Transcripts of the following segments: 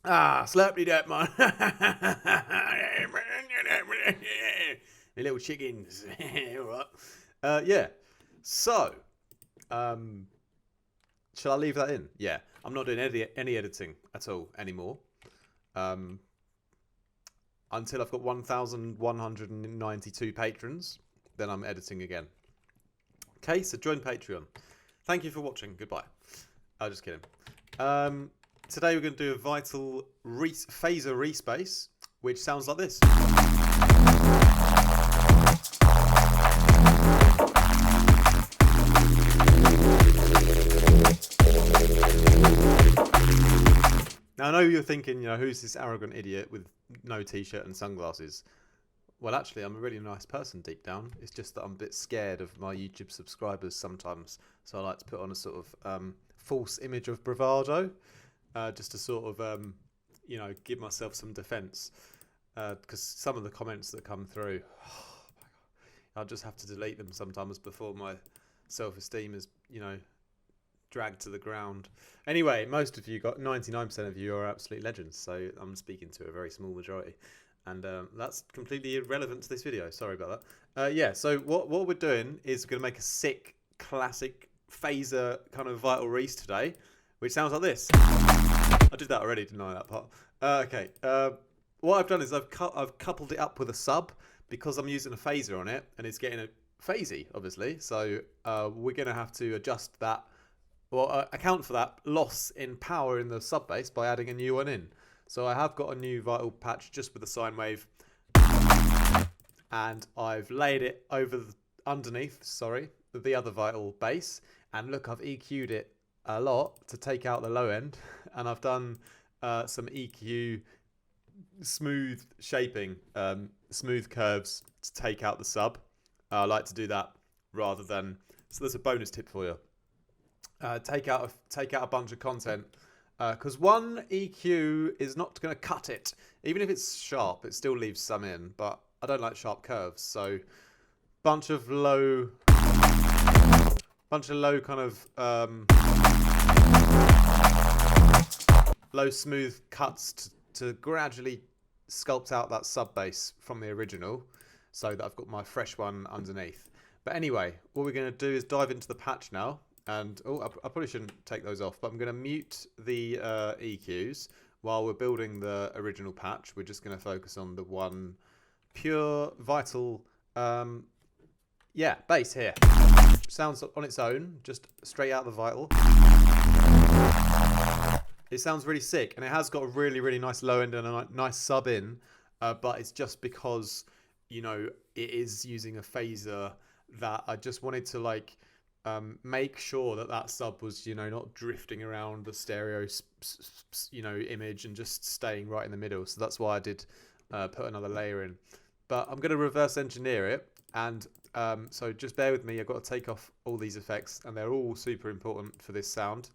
Slurpy dirt, man. The little chickens. All right. Yeah. So, shall I leave that in? Yeah. I'm not doing any editing at all anymore. Until I've got 1,192 patrons, then I'm editing again. Okay, so join Patreon. Thank you for watching. Goodbye. Just kidding. Today we're going to do a vital phaser Reese bass, which sounds like this. Now I know you're thinking, who's this arrogant idiot with no t-shirt and sunglasses? Well, actually, I'm a really nice person deep down. It's just that I'm a bit scared of my YouTube subscribers sometimes, so I like to put on a sort of false image of bravado. Just to sort of, give myself some defence. Because some of the comments that come through, oh my God, I'll just have to delete them sometimes before my self-esteem is, dragged to the ground. Anyway, most of you, 99% of you are absolute legends, so I'm speaking to a very small majority. And that's completely irrelevant to this video. Sorry about that. Yeah, so what we're doing is we're going to make a sick, classic phaser kind of Vital Reese today, which sounds like this. I did that already, didn't I, that part? Okay. What I've done is I've coupled it up with a sub because I'm using a phaser on it, and it's getting a phasey, obviously. So we're going to have to adjust that, or account for that loss in power in the sub bass by adding a new one in. So I have got a new Vital patch just with a sine wave, and I've laid it underneath the other Vital bass, and look, I've EQ'd it a lot to take out the low end, and I've done some EQ smooth shaping, smooth curves to take out the sub. I like to do that rather than, so there's a bonus tip for you. Take out a bunch of content, because one EQ is not going to cut it. Even if it's sharp, it still leaves some in, but I don't like sharp curves, so bunch of low kind of low smooth cuts to gradually sculpt out that sub bass from the original, so that I've got my fresh one underneath. But anyway, what we're going to do is dive into the patch now. And I probably shouldn't take those off, but I'm going to mute the EQs while we're building the original patch. We're just going to focus on the one pure Vital bass here. Sounds on its own, just straight out the Vital. It sounds really sick, and it has got a really, really nice low end and a nice sub in, but it's just because, it is using a phaser that I just wanted to make sure that sub was, not drifting around the stereo, image and just staying right in the middle. So that's why I did put another layer in. But I'm going to reverse engineer it, and so just bear with me. I've got to take off all these effects, and they're all super important for this sound.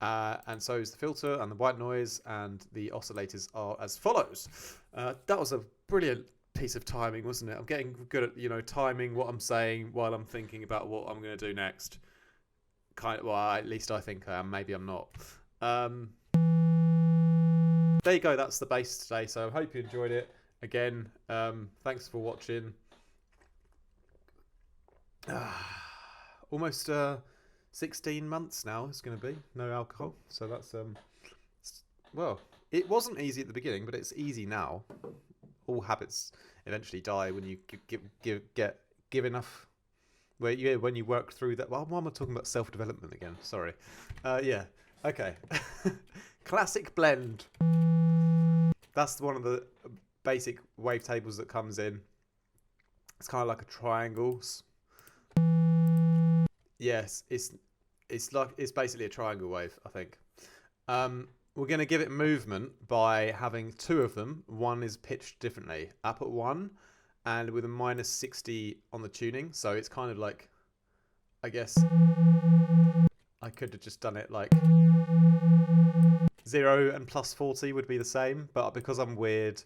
And so is the filter and the white noise, and the oscillators are as follows. That was a brilliant piece of timing, wasn't it? I'm getting good at timing what I'm saying while I'm thinking about what I'm going to do next. Well, at least I think I am. Maybe I'm not. There you go. That's the bass today. So I hope you enjoyed it. Again, thanks for watching. Almost 16 months now it's going to be no alcohol, so that's well, it wasn't easy at the beginning, but it's easy now. All habits eventually die when you give enough, when you work through that. Well, why am I talking about self-development again? Sorry. Yeah, okay. Classic blend. That's one of the basic wavetables that comes in. It's kind of like a triangle. Yes, it's basically a triangle wave, I think. We're going to give it movement by having two of them. One is pitched differently, up at 1 and with a -60 on the tuning. So it's kind of like, I guess I could have just done it like 0 and +40 would be the same, but because I'm weird,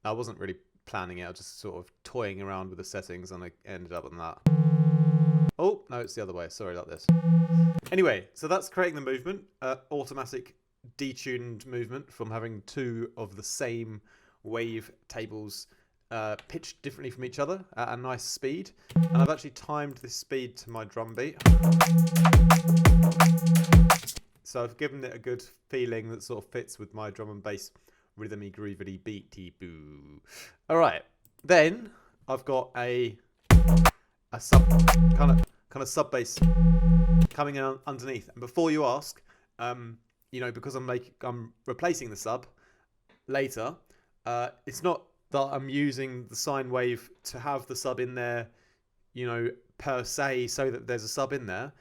I wasn't really planning it. I was just sort of toying around with the settings, and I ended up on that. Oh, no, it's the other way. Sorry about this. Anyway, so that's creating the movement. Automatic detuned movement from having two of the same wave tables pitched differently from each other at a nice speed. And I've actually timed this speed to my drum beat. So I've given it a good feeling that sort of fits with my drum and bass rhythmy, groovy, beaty boo. All right, then I've got a sub kind of sub bass coming in underneath. And before you ask, you know, because I'm replacing the sub later, it's not that I'm using the sine wave to have the sub in there, you know, per se, so that there's a sub in there.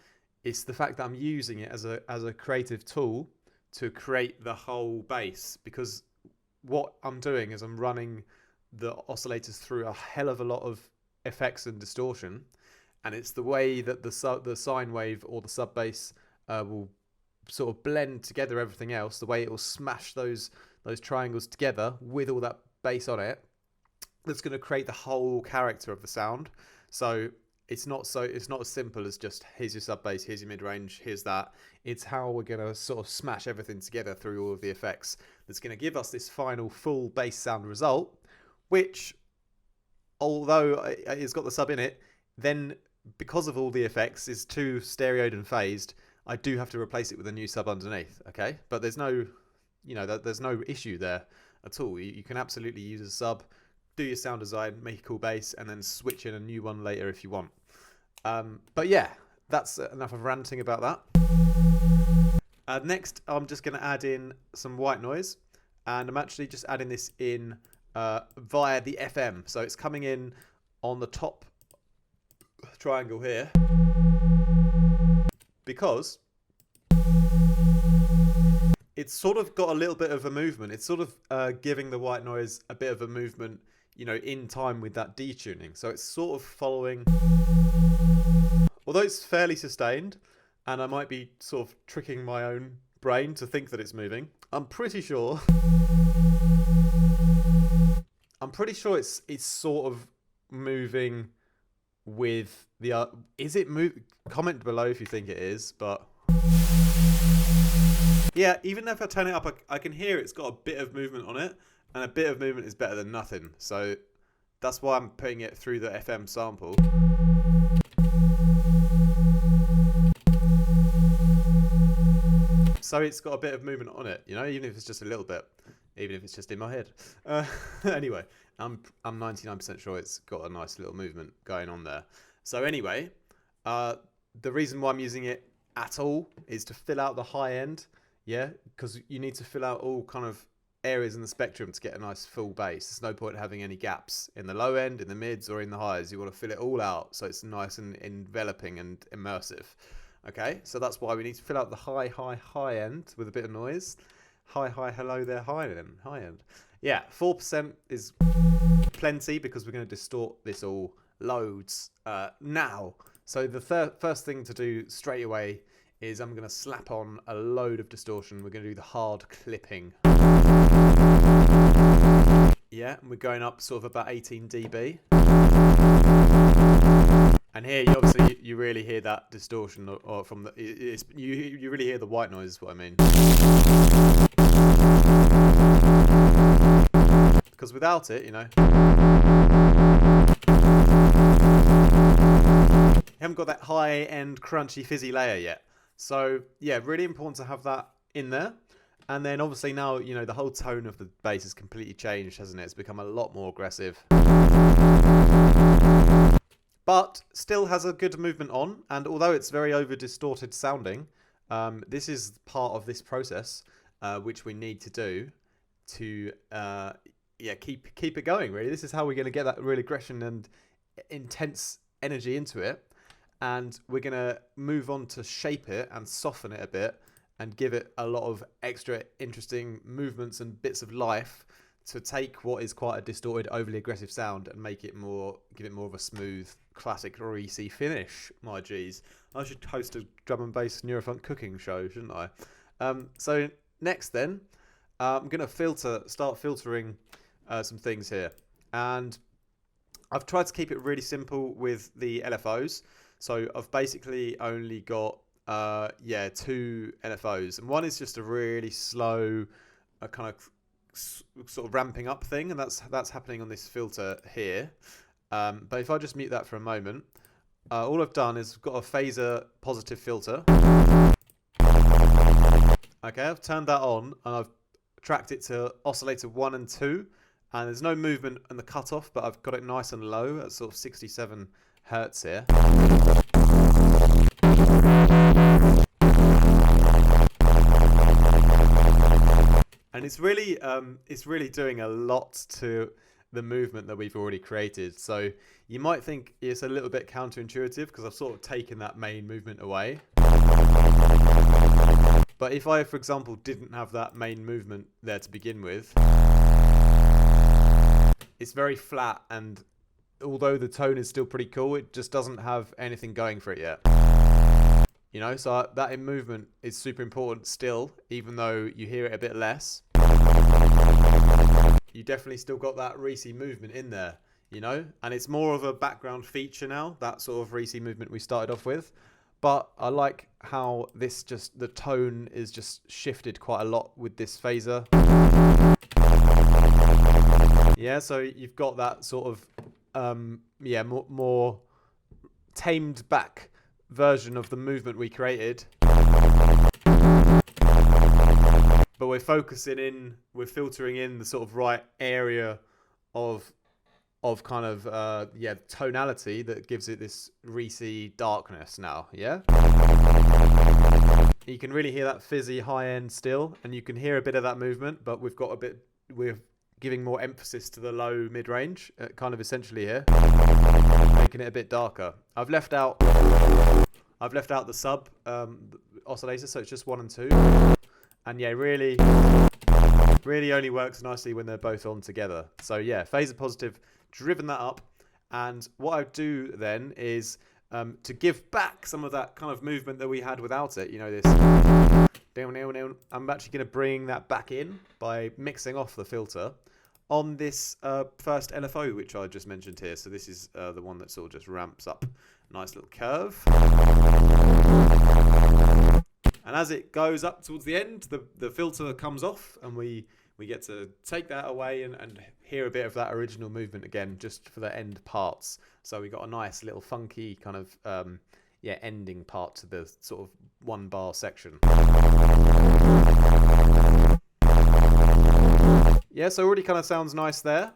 It's the fact that I'm using it as a creative tool to create the whole bass, because what I'm doing is I'm running the oscillators through a hell of a lot of effects and distortion, and it's the way that the sine wave or the sub bass will sort of blend together everything else, the way it will smash those triangles together with all that bass on it, that's going to create the whole character of the sound. So it's not as simple as just here's your sub bass, here's your mid range, here's that. It's how we're going to sort of smash everything together through all of the effects that's going to give us this final full bass sound result, which, although it's got the sub in it, then because of all the effects is too stereoed and phased, I do have to replace it with a new sub underneath. Okay, but there's no, you know, there's no issue there at all. You can absolutely use a sub, do your sound design, make a cool bass, and then switch in a new one later if you want. But yeah, that's enough of ranting about that. Next, I'm just going to add in some white noise, and I'm actually just adding this in via the FM. So it's coming in on the top triangle here, because it's sort of got a little bit of a movement. It's sort of giving the white noise a bit of a movement, you know, in time with that detuning. So it's sort of following, although it's fairly sustained, and I might be sort of tricking my own brain to think that it's moving. I'm pretty sure it's sort of moving with the is it move? Comment below if you think it is, but yeah, even if I turn it up, I can hear it's got a bit of movement on it, and a bit of movement is better than nothing. So that's why I'm putting it through the FM sample. So it's got a bit of movement on it, you know, even if it's just a little bit, even if it's just in my head. Anyway, I'm 99% sure it's got a nice little movement going on there. So anyway, the reason why I'm using it at all is to fill out the high end, yeah, because you need to fill out all kind of areas in the spectrum to get a nice full bass. There's no point having any gaps in the low end, in the mids, or in the highs. You want to fill it all out so it's nice and enveloping and immersive. Okay, so that's why we need to fill out the high end with a bit of noise. Hi, hello there, high end. Yeah, 4% is plenty because we're going to distort this all loads now. So the first thing to do straight away is I'm going to slap on a load of distortion. We're going to do the hard clipping. Yeah, and we're going up sort of about 18 dB. And here, obviously, you really hear that distortion, or from the you really hear the white noise. Is what I mean. Because without it, you know, you haven't got that high-end crunchy fizzy layer yet. So yeah, really important to have that in there. And then obviously now, you know, the whole tone of the bass has completely changed, hasn't it? It's become a lot more aggressive. But still has a good movement on. And although it's very over-distorted sounding, this is part of this process, which we need to do to keep it going, really. This is how we're going to get that real aggression and intense energy into it. And we're going to move on to shape it and soften it a bit and give it a lot of extra interesting movements and bits of life to take what is quite a distorted, overly aggressive sound and make it more, give it more of a smooth, classic Reese finish. My G's. I should host a drum and bass Neurofunk cooking show, shouldn't I? So next then, I'm going to start filtering some things here. And I've tried to keep it really simple with the LFOs. So I've basically only got yeah, 2 LFOs, and one is just a really slow, kind of sort of ramping up thing, and that's happening on this filter here. But if I just mute that for a moment, all I've done is got a phaser positive filter. Okay, I've turned that on and I've tracked it to oscillator 1 and 2, and there's no movement in the cutoff, but I've got it nice and low at sort of 67 hertz here. And it's really doing a lot to the movement that we've already created. So you might think it's a little bit counterintuitive because I've sort of taken that main movement away. But if I, for example, didn't have that main movement there to begin with, it's very flat, and although the tone is still pretty cool, it just doesn't have anything going for it yet. You know, so that in movement is super important still, even though you hear it a bit less. You definitely still got that Reese movement in there, you know, and it's more of a background feature now, that sort of Reese movement we started off with. But I like how the tone is just shifted quite a lot with this phaser. Yeah, so you've got that sort of, yeah, more tamed back version of the movement we created. But we're filtering in the sort of right area of kind of, yeah, tonality that gives it this Reese darkness now, yeah? You can really hear that fizzy high end still, and you can hear a bit of that movement, but we're giving more emphasis to the low mid-range, kind of essentially here, making it a bit darker. I've left out the sub oscillator, so it's just 1 and 2. And yeah, really only works nicely when they're both on together. So yeah, phaser positive, driven that up. And what I do then is to give back some of that kind of movement that we had without it. You know, this down. I'm actually going to bring that back in by mixing off the filter on this first LFO, which I just mentioned here. So this is the one that sort of just ramps up. Nice little curve. And as it goes up towards the end, the filter comes off, and we get to take that away and hear a bit of that original movement again, just for the end parts. So we got a nice little funky kind of yeah, ending part to the sort of 1 bar section. Yeah, so already kind of sounds nice there.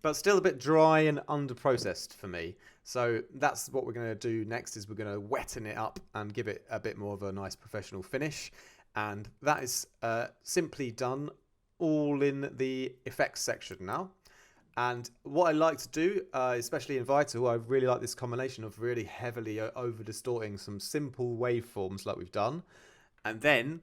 But still a bit dry and under-processed for me. So that's what we're going to do next, is we're going to wetten it up and give it a bit more of a nice professional finish. And that is simply done all in the effects section now. And what I like to do, especially in Vital, I really like this combination of really heavily over-distorting some simple waveforms like we've done, and then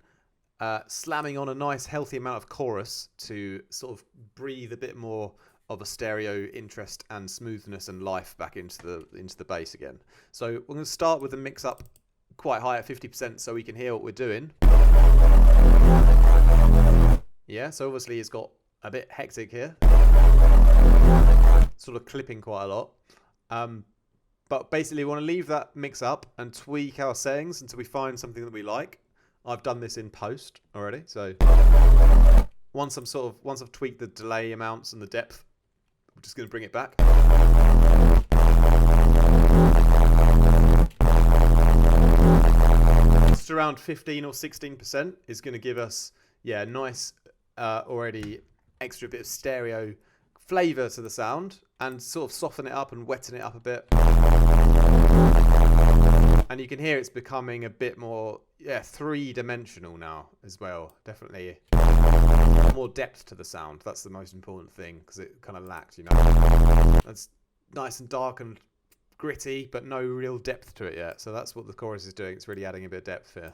slamming on a nice healthy amount of chorus to sort of breathe a bit more of a stereo interest and smoothness and life back into the bass again. So we're going to start with a mix up quite high at 50% so we can hear what we're doing. Yeah, so obviously it's got a bit hectic here, sort of clipping quite a lot. But basically we want to leave that mix up and tweak our settings until we find something that we like. I've done this in post already, so once I've tweaked the delay amounts and the depth, I'm just going to bring it back. Just around 15 or 16% is going to give us, yeah, nice already extra bit of stereo flavour to the sound, and sort of soften it up and wetten it up a bit. And you can hear it's becoming a bit more, yeah, 3-dimensional now as well. Definitely more depth to the sound. That's the most important thing, because it kind of lacked, you know. It's nice and dark and gritty, but no real depth to it yet. So that's what the chorus is doing. It's really adding a bit of depth here.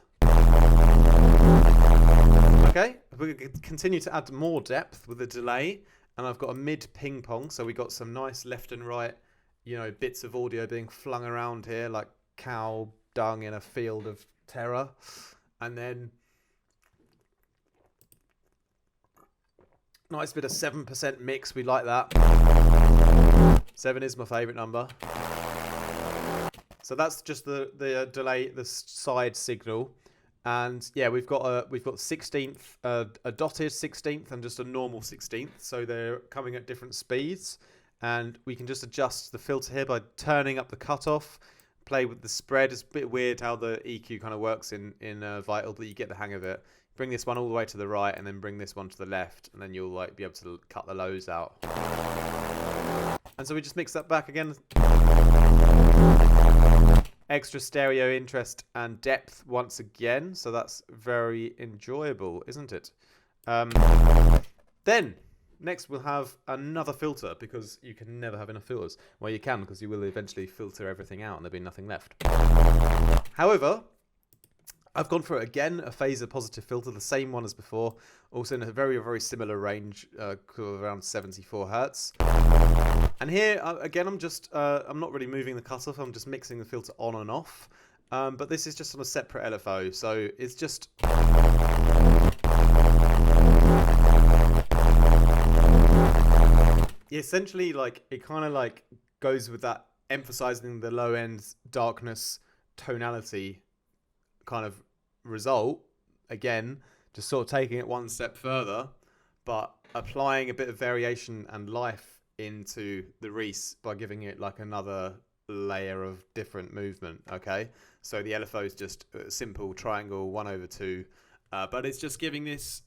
Okay, we're going to continue to add more depth with a delay. And I've got a mid ping pong, so we got some nice left and right, you know, bits of audio being flung around here like cow dung in a field of terror. And then nice bit of 7% mix, we like that. 7 is my favourite number. So that's just the delay, the side signal. And yeah, we've got 16th, a dotted 16th and just a normal 16th. So they're coming at different speeds. And we can just adjust the filter here by turning up the cutoff, play with the spread. It's a bit weird how the EQ kind of works in Vital, but you get the hang of it. Bring this one all the way to the right and then bring this one to the left, and then you'll like be able to cut the lows out. And so we just mix that back again. Extra stereo interest and depth once again, so that's very enjoyable, isn't it? Then next we'll have another filter, because you can never have enough filters. Well, you can, because you will eventually filter everything out and there'll be nothing left. However, I've gone for it again, a phaser positive filter, the same one as before, also in a very, very similar range, around 74 Hertz. And here, again, I'm not really moving the cutoff, I'm just mixing the filter on and off. But this is just on a separate LFO, so it's just... essentially, like, it kind of like goes with that, emphasizing the low end darkness tonality kind of result. Again, just sort of taking it one step further, but applying a bit of variation and life into the Reese by giving it like another layer of different movement. Okay, so the LFO is just a simple triangle 1/2, but it's just giving this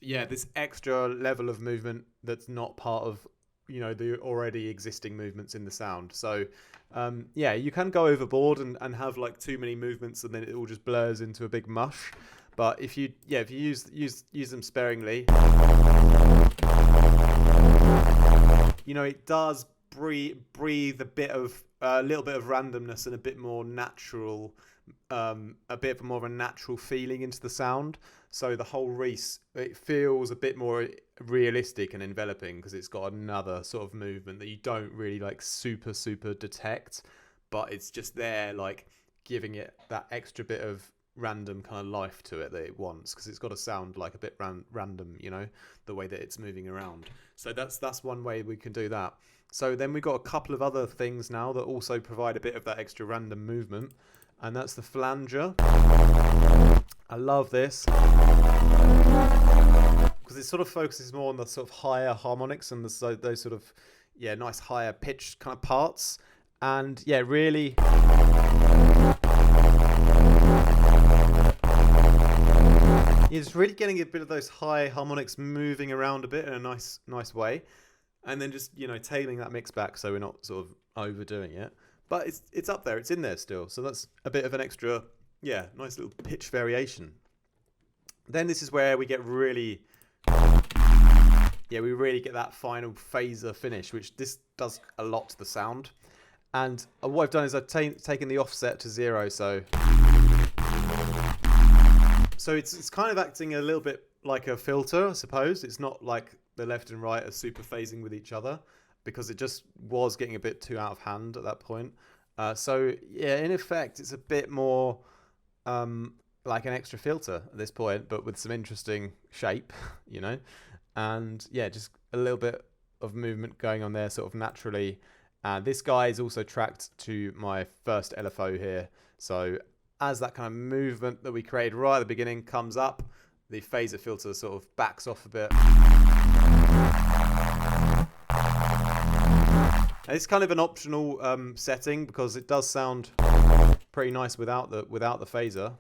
extra level of movement that's not part of, you know, the already existing movements in the sound. So yeah, you can go overboard and have like too many movements and then it all just blurs into a big mush. But if you use them sparingly, you know, it does breathe a little bit of randomness and a bit more natural, a bit more of a natural feeling into the sound. So the whole Reese, it feels a bit more realistic and enveloping because it's got another sort of movement that you don't really like super detect, but it's just there, like giving it that extra bit of random kind of life to it that it wants, because it's got to sound like a bit random, you know, the way that it's moving around. So that's one way we can do that. So then we've got a couple of other things now that also provide a bit of that extra random movement, and that's the flanger. I love this because it sort of focuses more on the sort of higher harmonics and those sort of nice higher pitched kind of parts, and yeah, really it's really getting a bit of those high harmonics moving around a bit in a nice way, and then just, you know, tailing that mix back so we're not sort of overdoing it. But it's up there, it's in there still, so that's a bit of an extra, nice little pitch variation. Then this is where we get really, we really get that final phaser finish, which this does a lot to the sound. And what I've done is I've taken the offset to 0, so it's kind of acting a little bit like a filter, I suppose. It's not like the left and right are super phasing with each other, because it just was getting a bit too out of hand at that point. So yeah, in effect, it's a bit more like an extra filter at this point, but with some interesting shape, you know. And yeah, just a little bit of movement going on there sort of naturally. This guy is also tracked to my first LFO here. So as that kind of movement that we created right at the beginning comes up, the phaser filter sort of backs off a bit. And it's kind of an optional setting, because it does sound pretty nice without the phaser.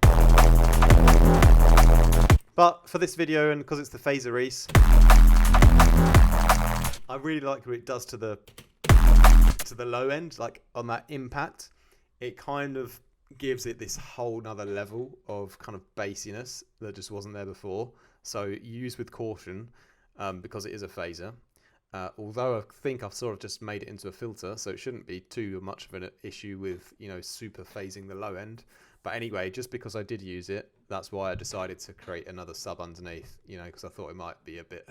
But for this video, and because it's the phaser Reese, I really like what it does to the low end, like on that impact. It kind of gives it this whole nother level of kind of bassiness that just wasn't there before. So use with caution, because it is a phaser. Although I think I've sort of just made it into a filter, so it shouldn't be too much of an issue with, you know, super phasing the low end. But anyway, just because I did use it, that's why I decided to create another sub underneath, you know, because I thought it might be a bit,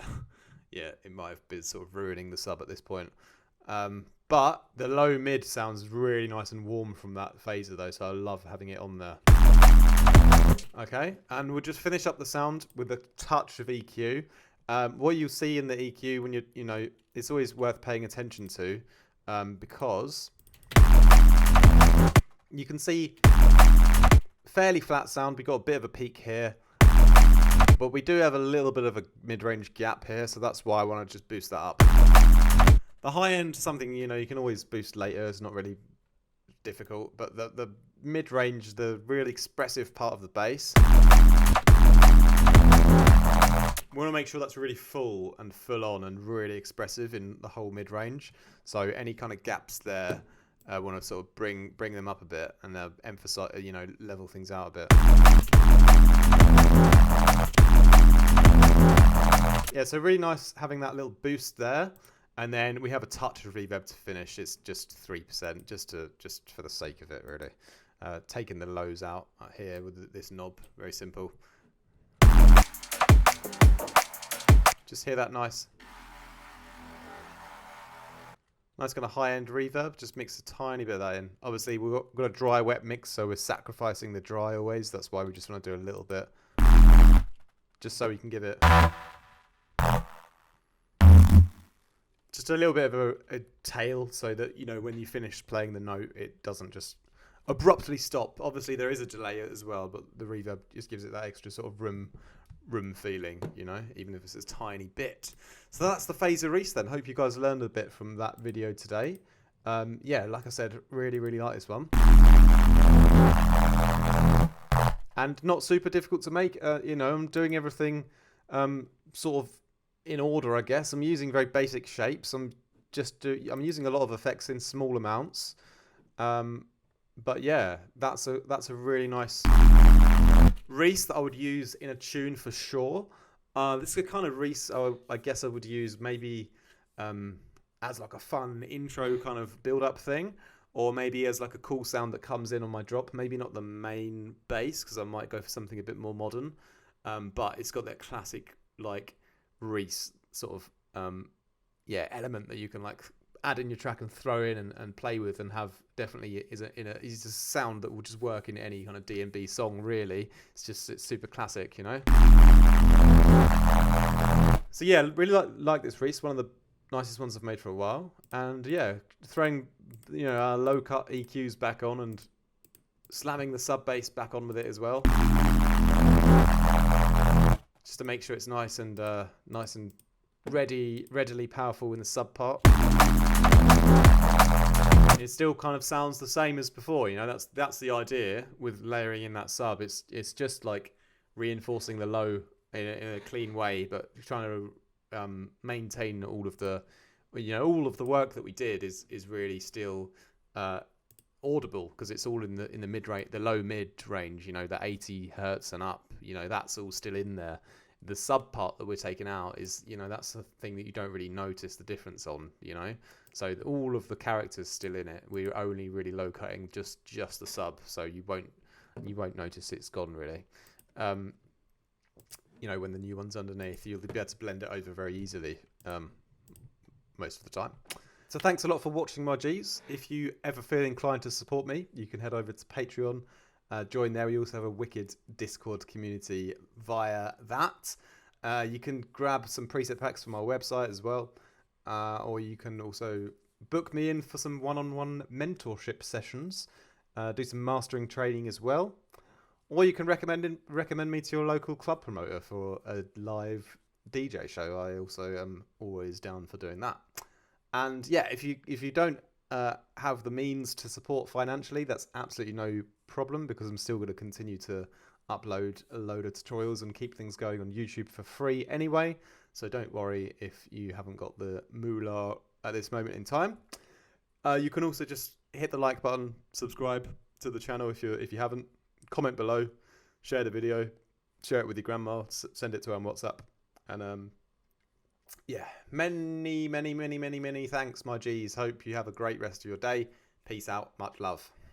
it might have been sort of ruining the sub at this point. But the low mid sounds really nice and warm from that phaser though, so I love having it on there. Okay, and we'll just finish up the sound with a touch of EQ. What you'll see in the EQ when you know, it's always worth paying attention to. because you can see fairly flat sound. We got a bit of a peak here, but we do have a little bit of a mid-range gap here, so that's why I want to just boost that up. The high end, something you can always boost later. It's not really difficult, but the mid-range, the really expressive part of the bass, we want to make sure that's really full and full on and really expressive in the whole mid-range. So any kind of gaps there, I want to sort of bring them up a bit and emphasize, level things out a bit. Yeah, so really nice having that little boost there. And then we have a touch of reverb to finish. It's just 3%, just for the sake of it, really. Taking the lows out here with this knob, very simple. Just hear that nice kind of high-end reverb. Just mix a tiny bit of that in. Obviously, we've got a dry-wet mix, so we're sacrificing the dry always. That's why we just want to do a little bit, just so we can give it just a little bit of a tail, so that when you finish playing the note, it doesn't just abruptly stop. Obviously, there is a delay as well, but the reverb just gives it that extra sort of room feeling, even if it's a tiny bit. So that's the Phaser Reese then. Hope you guys learned a bit from that video today. Yeah, like I said, really, really like this one. And not super difficult to make. I'm doing everything sort of in order, I guess. I'm using very basic shapes. I'm using a lot of effects in small amounts. But yeah, that's a really nice Reese that I would use in a tune for sure. This is the kind of Reese I guess I would use maybe as like a fun intro kind of build-up thing, or maybe as like a cool sound that comes in on my drop. Maybe not the main bass, because I might go for something a bit more modern. But it's got that classic like Reese sort of element that you can like add in your track and throw in and play with, and have definitely is a sound that will just work in any kind of D&B song, really. It's super classic, So yeah, really like this Reese, one of the nicest ones I've made for a while. And yeah, throwing low cut EQs back on and slamming the sub bass back on with it as well, just to make sure it's nice and readily powerful in the sub part. It still kind of sounds the same as before, that's the idea with layering in that sub. It's just like reinforcing the low in a clean way, but trying to maintain all of the work that we did is really still audible, because it's all in the mid range, the low mid range, the 80 hertz and up, that's all still in there. The sub part that we're taking out is, that's the thing that you don't really notice the difference on, So all of the characters still in it. We're only really low cutting just the sub, so you won't notice it's gone really. When the new one's underneath, you'll be able to blend it over very easily most of the time. So thanks a lot for watching, my G's. If you ever feel inclined to support me, you can head over to Patreon. Join there. We also have a wicked Discord community via that. You can grab some preset packs from our website as well, or you can also book me in for some one-on-one mentorship sessions, do some mastering training as well, or you can recommend me to your local club promoter for a live DJ show. I also am always down for doing that. And yeah, if you don't have the means to support financially, that's absolutely no problem, because I'm still going to continue to upload a load of tutorials and keep things going on YouTube for free anyway. So don't worry if you haven't got the moolah at this moment in time. You can also just hit the like button, subscribe to the channel if you haven't, comment below, share the video, share it with your grandma, send it to her on WhatsApp, and yeah, many thanks, my G's. Hope you have a great rest of your day. Peace out. Much love.